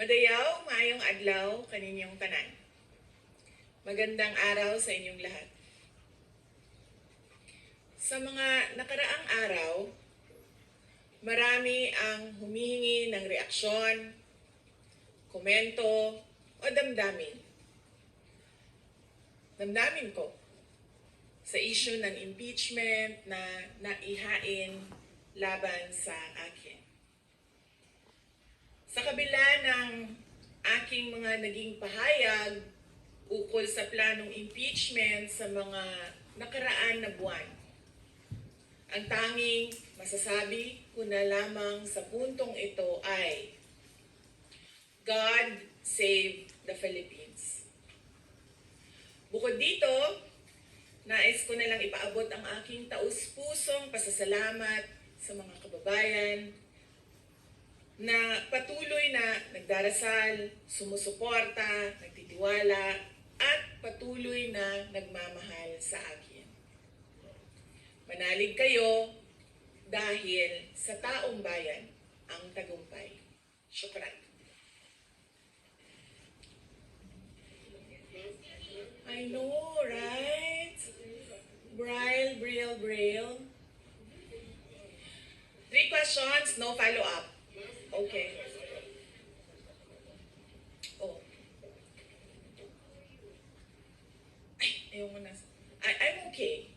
Madayaw, maayong adlaw, kaninyong tanan. Magandang araw sa inyong lahat. Sa mga nakaraang araw, marami ang humihingi ng reaksyon, komento, o damdamin. Damdamin ko sa issue ng impeachment na naihain laban sa akin. Sa kabila ng aking mga naging pahayag ukol sa planong impeachment sa mga nakaraan na buwan, ang tanging masasabi ko na lamang sa puntong ito ay God save the Philippines. Bukod dito, nais ko na lang ipaabot ang aking taus-pusong pasasalamat sa mga kababayan na patuloy na nagdarasal, sumusuporta, nagtitiwala, at patuloy na nagmamahal sa akin. Manalig kayo dahil sa taong bayan ang tagumpay. Syukran. I know, right? Braille. 3 questions, no follow-up. Okay. Oh. Ay, ayaw mo na. I'm okay.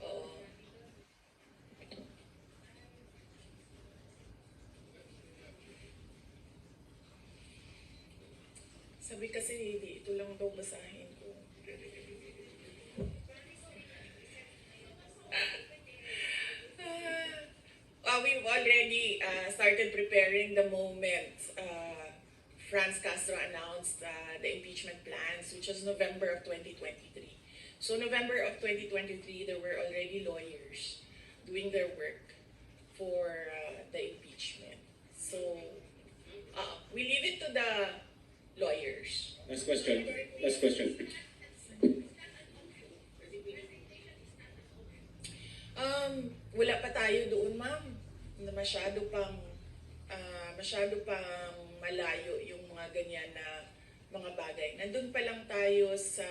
Oo. Sabi kasi, hindi, ito lang daw basahin ko. We've already started preparing the moment Franz Castro announced the impeachment plans, which was November of 2023. So November of 2023, there were already lawyers doing their work for the impeachment. So we leave it to the lawyers. Last question. Wala pa tayo doon, ma'am. Na masyado pang malayo yung mga ganyan na mga bagay. Nandun pa lang tayo sa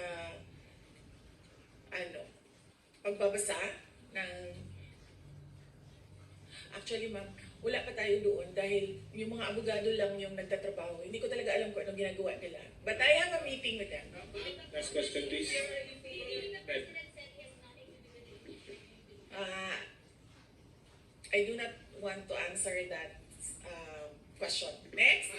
pagbabasa ng actually, ma'am, wala pa tayo doon dahil yung mga abogado lang yung nagtatrabaho. Hindi ko talaga alam kung anong ginagawa nila. But I have a meeting with them. Last question, please. I do not want to answer that question. Next.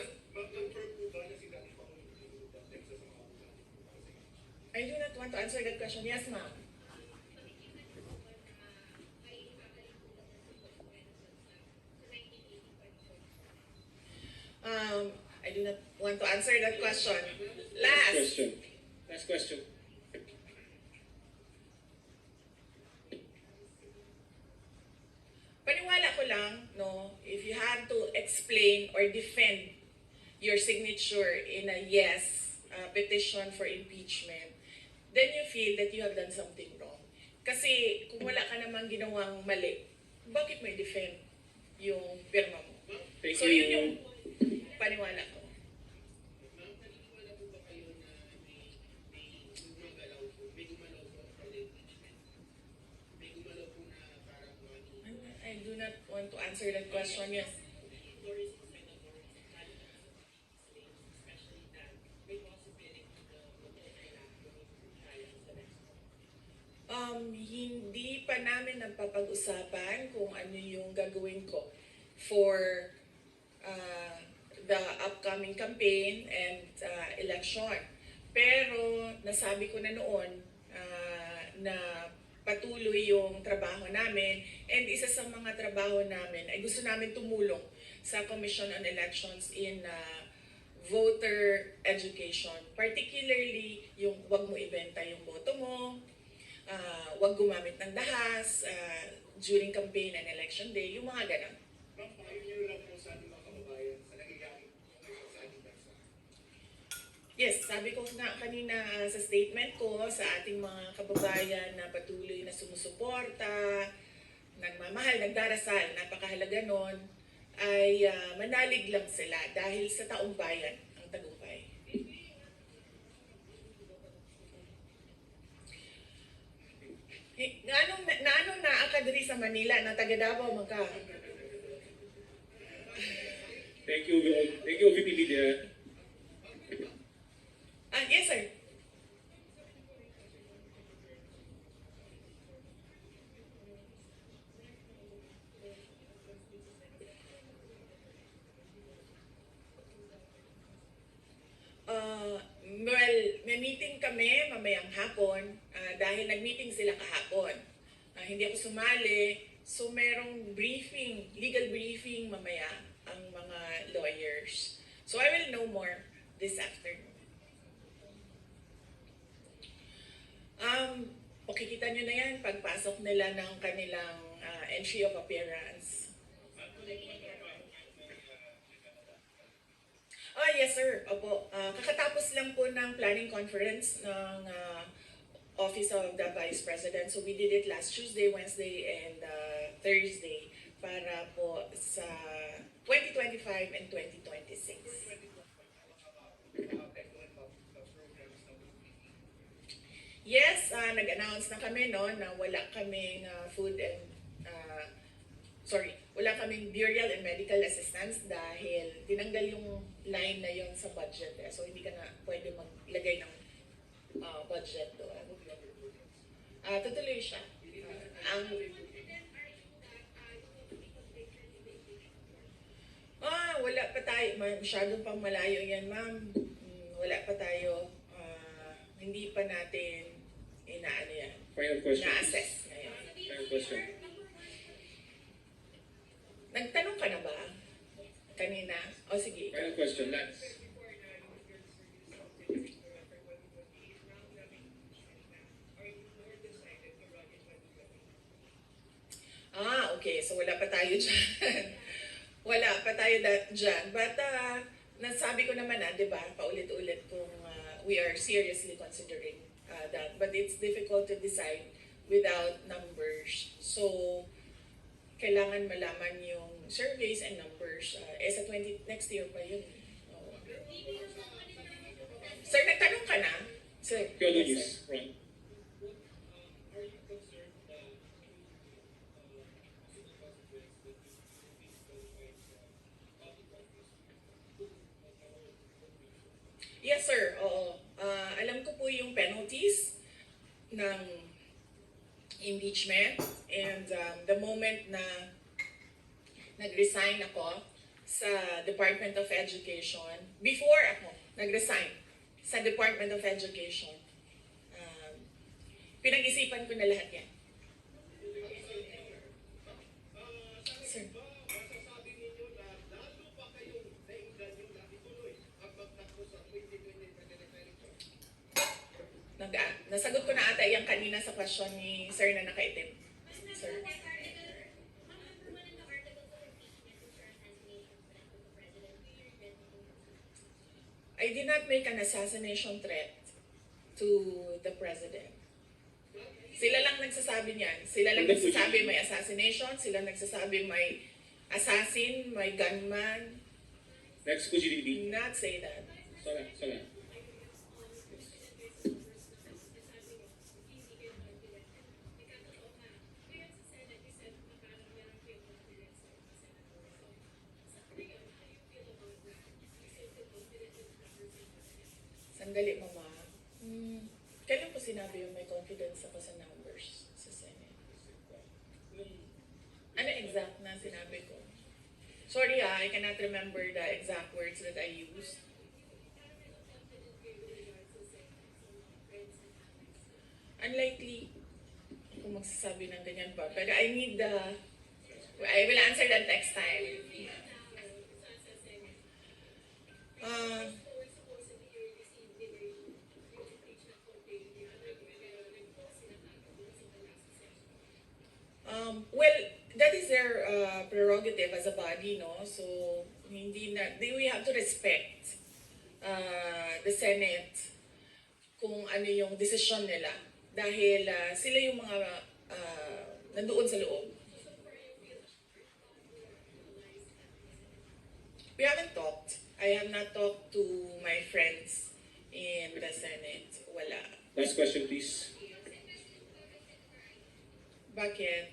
I do not want to answer that question. Yes, ma'am. I do not want to answer that question. Last question. Paniwala ko lang, no, if you have to explain or defend your signature in a yes petition for impeachment, then you feel that you have done something wrong. Kasi kung wala ka namang ginawang mali, bakit may defend yung pirma mo? So yun yung paniwala ko. I do not want to answer that question. Yes. Hindi pa namin napapag-usapan kung ano yung gagawin ko for the upcoming campaign and election. Pero nasabi ko na noon na patuloy yung trabaho namin, and isa sa mga trabaho namin ay gusto namin tumulong sa Commission on Elections in voter education. Particularly yung wag mo ibenta yung boto mo, wag gumamit ng dahas during campaign and election day, yung mga ganun. Yes, sabi ko nga kanina sa statement ko sa ating mga kababayan na patuloy na sumusuporta, nagmamahal, nagdarasal, napakahalaga nun. ay manalig lang sila dahil sa taong bayan ang tagumpay. Naano na ka diri sa Manila na taga Davao man ka? Thank you, VP Lydia. Yes sir. Well, may meeting kami mamayang hapon dahil nag-meeting sila kahapon. Hindi ako sumali, so merong briefing, legal briefing mamaya ang mga lawyers. So I will know more this afternoon. Makikita nyo na yan pagpasok nila ng kanilang entry of appearance. Yes sir. Opo. Kakatapos lang po ng planning conference ng Office of the Vice President. So we did it last Tuesday, Wednesday, and Thursday para po sa 2025 and 2026. Yes, nag-announce na kami no na wala kaming wala kaming burial and medical assistance dahil tinanggal yung line na yon sa budget. So hindi ka na pwede maglagay ng budget doon. Tutuloy siya. Wala pa tayo. Masyadong pang malayo yan, ma'am. Wala pa tayo. Hindi pa natin inaano yan. Final question. Na-assess ngayon. Final question. Nagtanong ka na ba? Kanina? O sige. Final question, Lance. Okay. So wala pa tayo dyan. Wala pa tayo dyan. But nasabi ko naman di ba, paulit-ulit kung we are seriously considering that. But it's difficult to decide without numbers. So, kailangan malaman yung surveys and numbers. Sa next year pa yun. Sir, nagtanong ka na? Sir, Kyoto yes, sir. News, Ron. Yes, sir. Oo. Alam ko po yung penalties ng impeachment and the moment na nag-resign ako sa Department of Education, before ako nag-resign sa Department of Education, pinag-isipan ko na lahat yan. Sir. Nasagot ko na ata yung kanina sa question ni Sir na nakaitim. Sir. I did not make an assassination threat to the President. Sila lang nagsasabi niyan. Sila lang nagsasabi may assassination. Sila nagsasabi may assassin, may gunman. Next, Fuji Do not say that. Sala. Sandali, Mama. Kailan ko sinabi yung may confidence ako sa numbers sa Senate? Ano exact na sinabi ko? Sorry I cannot remember the exact words that I used. Unlikely kung magsasabi ng ganyan pa. Pero I will answer that next time. Well, that is their prerogative as a body, no? So, we have to respect the Senate kung ano yung desisyon nila. Dahil sila yung mga nandoon sa loob. We haven't talked. I have not talked to my friends in the Senate. Wala. Last question, please. Bakit?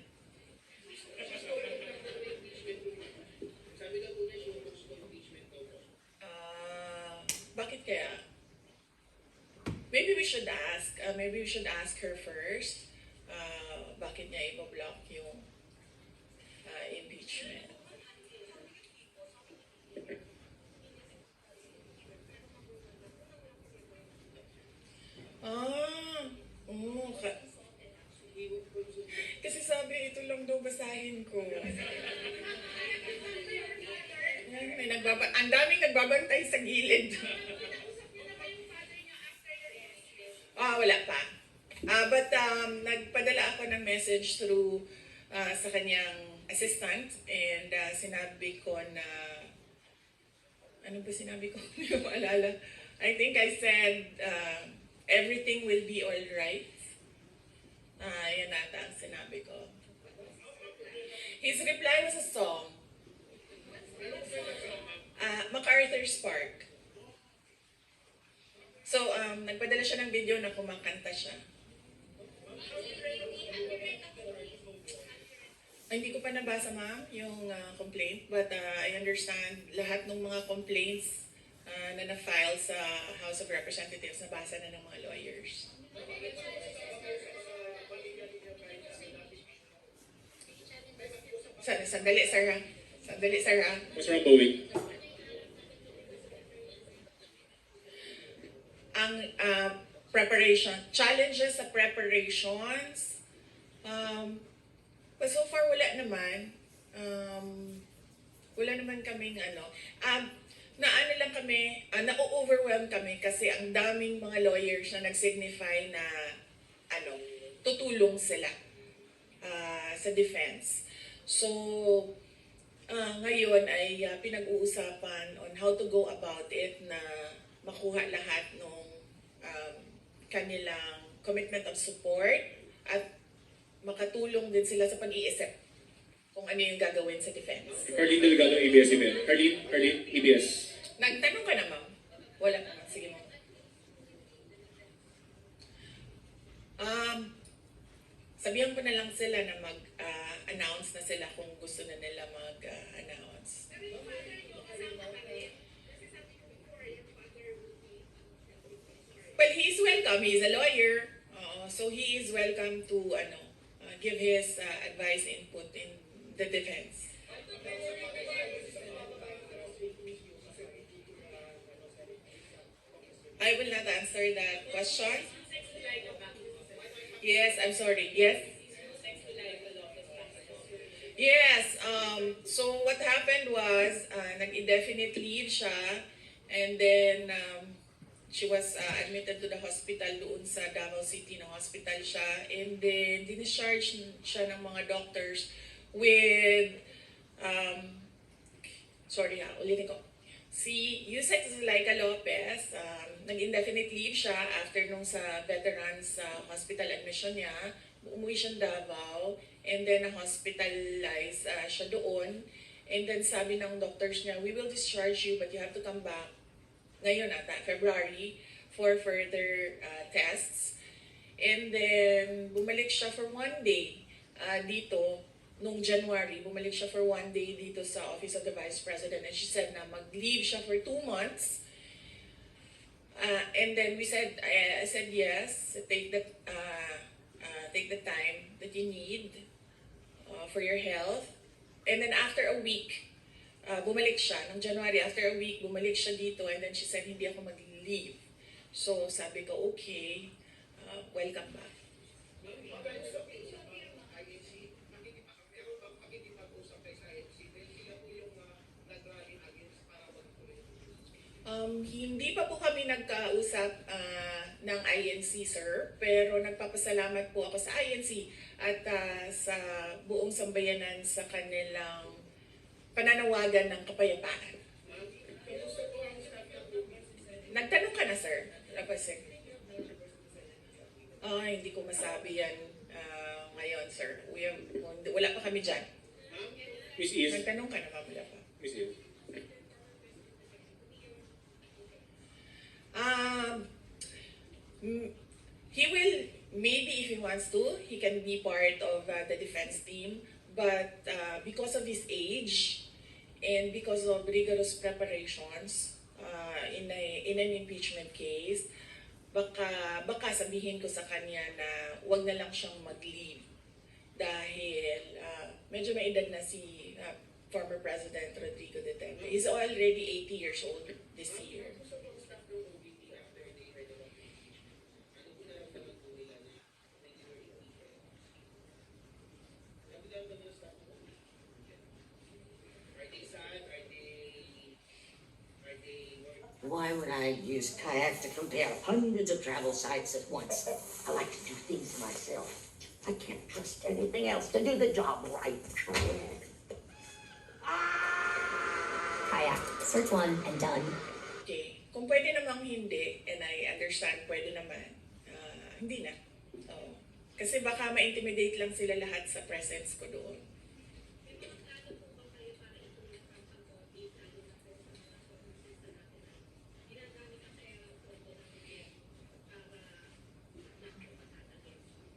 Bakit kaya? Maybe we should ask. Maybe we should ask her first. Bakit niya i-block yung impeachment? Oo. Kasi sabi, ito lang daw basahin ko. Ang daming nagbabantay sa gilid. Wala pa. But nagpadala ako ng message through sa kanyang assistant and sinabi ko na ano ba sinabi ko? Hindi ko maalala. I think I said everything will be all right. Yan ata ang sinabi ko. His reply was a song. MacArthur's Park. So, nagpadala siya ng video na kumakanta siya. Hindi ko pa nabasa, ma'am, yung complaint. But I understand lahat ng mga complaints na na-file sa House of Representatives, nabasa na ng mga lawyers. Sandali, Sarah. Sandali, Sarah. What's wrong, Bowie? Ang preparation, challenges sa preparations, but so far wala naman. Wala naman kaming na-ano lang kami, na-overwhelm kami kasi ang daming mga lawyers na nag-signify na tutulong sila sa defense. So, ngayon ay pinag-uusapan on how to go about it na makuha lahat ng kanilang commitment of support at makatulong din sila sa pag-iisip kung ano yung gagawin sa defense. Carlene Delgado, ABS-CBN. Carlene, ABS. Nagtanong ka na, ma'am? Wala pa. Sige, ma'am. Sabihan ko na lang sila na mag-announce na sila kung gusto na nila mag-announce. Well, he is welcome. He is a lawyer. So he is welcome to give his advice, input in the defense. I will not answer that question. Yes, I'm sorry. Yes? Yes, so what happened was, nag-indefinite leave siya, and then she was admitted to the hospital doon sa Davao City na hospital siya, and then discharge siya ng mga doctors with, ulitin ko. Si Yusek Zulaika Lopez, nag-indefinite leave siya after nung sa veterans hospital admission niya. Umuwi siya ng Davao and then na-hospitalize siya doon. And then sabi ng doctors niya, we will discharge you but you have to come back ngayon ata, February, for further tests. And then bumalik siya for 1 day dito. Nung January, bumalik siya for 1 day dito sa Office of the Vice President and she said na mag-leave siya for 2 months. And then I said yes, take the time that you need for your health. And then after a week, bumalik siya. Nung January, after a week, bumalik siya dito and then she said, hindi ako mag-leave. So sabi ko, okay, welcome back. Hindi pa po kami nagkausap ng INC, sir. Pero nagpapasalamat po ako sa INC at sa buong sambayanan sa kanilang pananawagan ng kapayapaan. Nagtanong ka na, sir? Hindi ko masabi yan ngayon, sir. Wala pa kami dyan. Miss Eve. Nagtanong ka na, wala pa. Miss Eve. Um, he will, maybe if he wants to, he can be part of the defense team. But because of his age and because of rigorous preparations in an impeachment case, baka sabihin ko sa kanya na wag na lang siyang mag-leave dahil medyo may edad na si former President Rodrigo Duterte. He's already 80 years old this year. Why would I use Kayak to compare hundreds of travel sites at once? I like to do things myself. I can't trust anything else to do the job right. Kayak, search one and done. Okay. Kung pwede namang hindi, and I understand pwede naman, hindi na. Oo. Kasi baka ma-intimidate lang sila lahat sa presence ko doon.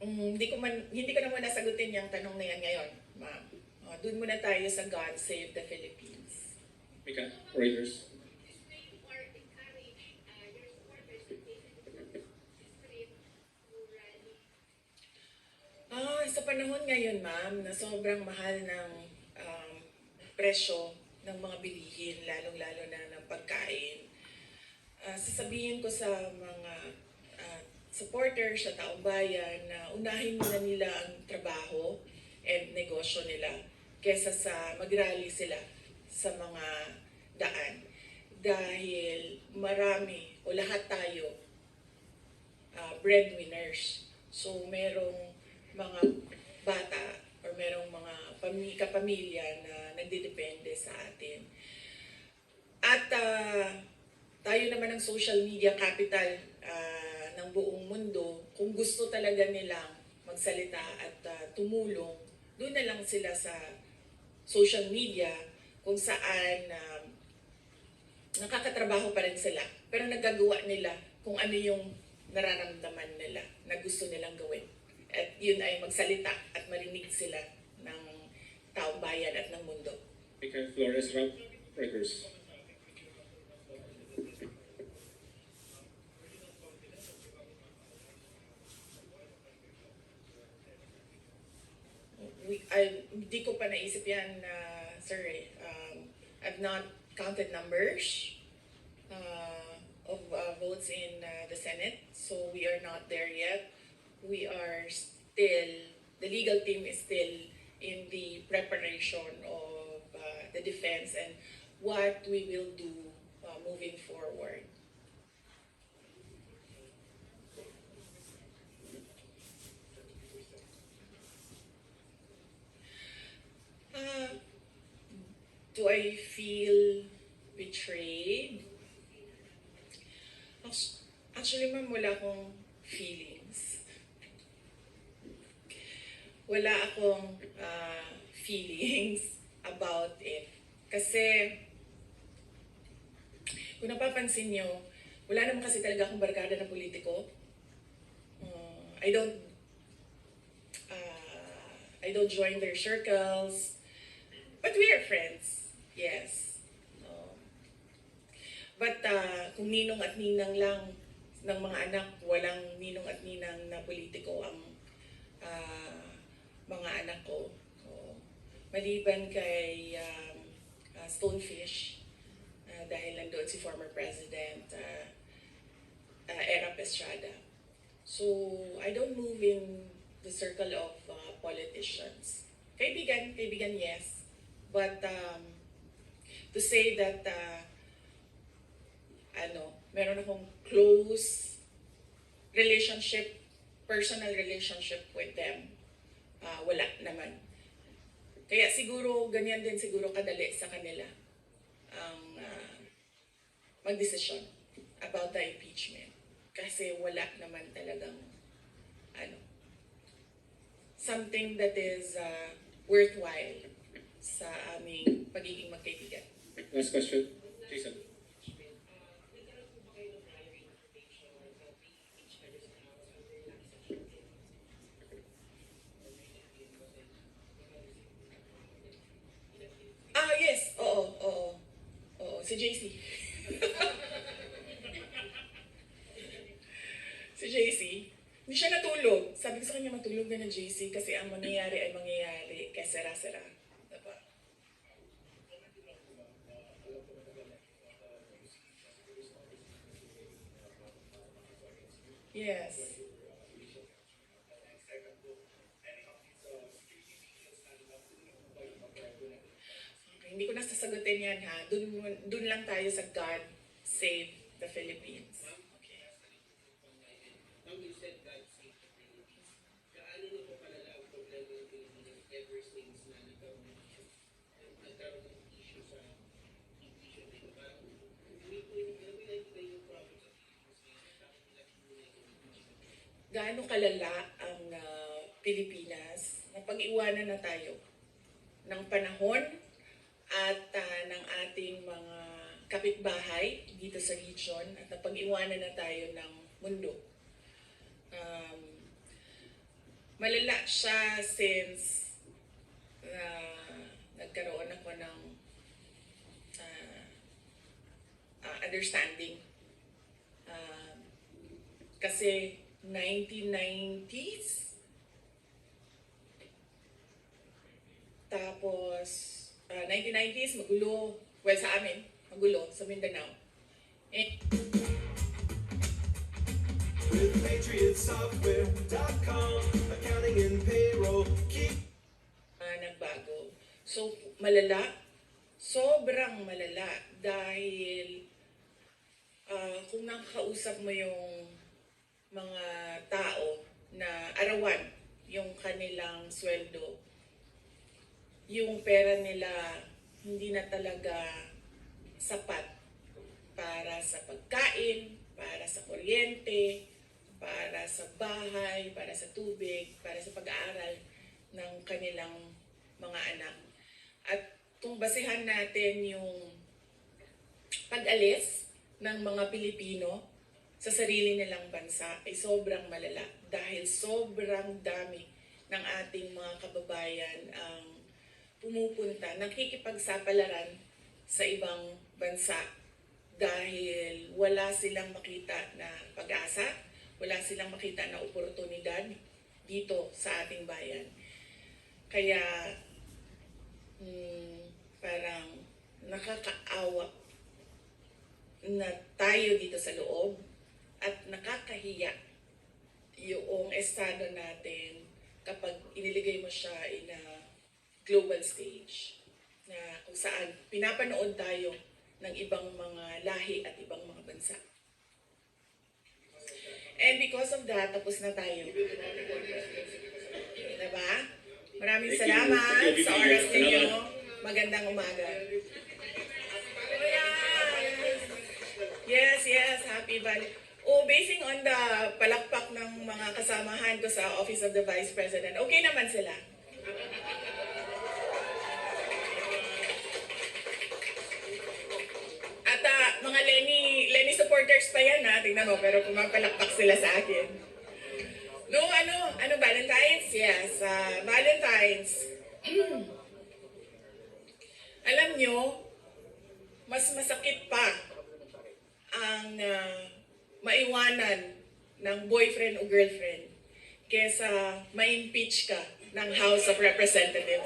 Hindi ko na muna sagutin yung tanong na yan ngayon, ma'am. Doon muna tayo sa God Save the Philippines. Mika, Reuters. Sa panahon ngayon, ma'am, na sobrang mahal ng presyo ng mga bilihin, lalong-lalo na ng pagkain, sasabihin ko sa mga supporters sa taong bayan na unahin muna nila ang trabaho and negosyo nila kesa sa mag-rally sila sa mga daan. Dahil marami o lahat tayo breadwinners. So merong mga bata or merong mga kapamilya na nagdidepende sa atin. At tayo naman ang social media capital ng buong mundo. Kung gusto talaga nilang magsalita at tumulong, doon na lang sila sa social media kung saan nakakatrabaho pa rin sila. Pero nagagawa nila kung ano yung nararamdaman nila na gusto nilang gawin. At yun ay magsalita at marinig sila ng taong bayan at ng mundo. Mika Flores, Reuters. Hindi ko pa naisip yan, sir. I've not counted numbers of votes in the Senate, so we are not there yet. We are still, the legal team is still in the preparation of the defense and what we will do moving forward. Do I feel betrayed? Actually, ma'am, wala akong feelings. Wala akong feelings about it. Kasi, kung napapansin nyo, wala naman kasi talaga akong barkada na politiko. I don't join their circles. But we are friends, yes. But kung ninong at ninang lang ng mga anak, walang ninong at ninang na politiko ang mga anak ko. Maliban kay Stonefish, dahil nandoon si former President Erap Estrada. So, I don't move in the circle of politicians. Kaibigan, yes. But to say that meron akong close relationship, personal relationship with them, wala naman. Kaya siguro ganyan din siguro kadali sa kanila ang magdesisyon about the impeachment. Kasi wala naman talagang something that is worthwhile sa aming pagiging magkaibigan. Last question, Jason. Si JC. Si JC. Hindi siya natulog. Sabi ko sa kanya, matulog na ng JC kasi ang mangyayari ay mangyayari. Kaya sera-sera. Diba? Yes. Hindi ko na sasagutin yan ha. Dun lang tayo sa God Save the Philippines. Okay. Ma'am, you said God save the Philippines. Gaano na po palala ang problema ng Pilipinas ever since na nagkaroon ng issue sa impeachment na ito? Parang nakita yung province of Philippines ngayon, tapos nila pinulay yung impeachment. Gaano kalala ang Pilipinas na pag-iwanan na tayo ng panahon at ng ating mga kapitbahay dito sa region at napag-iwanan na tayo ng mundo. Malala siya since nagkaroon ako ng understanding. Kasi 1990s, tapos 1990s, magulo. Well, sa amin, magulo, sa Mindanao. With PatriotSoftware.com, accounting and payroll, keep Nagbago. So, malala. Sobrang malala. Dahil kung nakakausap mo yung mga tao na arawan yung kanilang sweldo, yung pera nila hindi na talaga sapat para sa pagkain, para sa kuryente, para sa bahay, para sa tubig, para sa pag-aaral ng kanilang mga anak. At kung basehan natin yung pag-alis ng mga Pilipino sa sarili nilang bansa ay sobrang malala dahil sobrang dami ng ating mga kababayan ang pumupunta, nakikipagsapalaran sa ibang bansa dahil wala silang makita na pag-asa, wala silang makita na oportunidad dito sa ating bayan. Kaya parang nakakaawa na tayo dito sa loob at nakakahiya yung estado natin kapag iniligay mo siya in a global stage na kung saan pinapanood tayo ng ibang mga lahi at ibang mga bansa. And because of that, tapos na tayo. Diba? Maraming salamat sa oras ninyo. Magandang umaga. Yes, happy Val. Basing on the palakpak ng mga kasamahan ko sa Office of the Vice President, okay naman sila. At mga Lenny supporters pa yan ha, tingnan mo, pero pumapalakpak sila sa akin. No, Valentine's? Yes, Valentine's. Alam nyo, mas masakit pa ang maiwanan ng boyfriend o girlfriend kesa ma-impeach ka ng House of Representatives.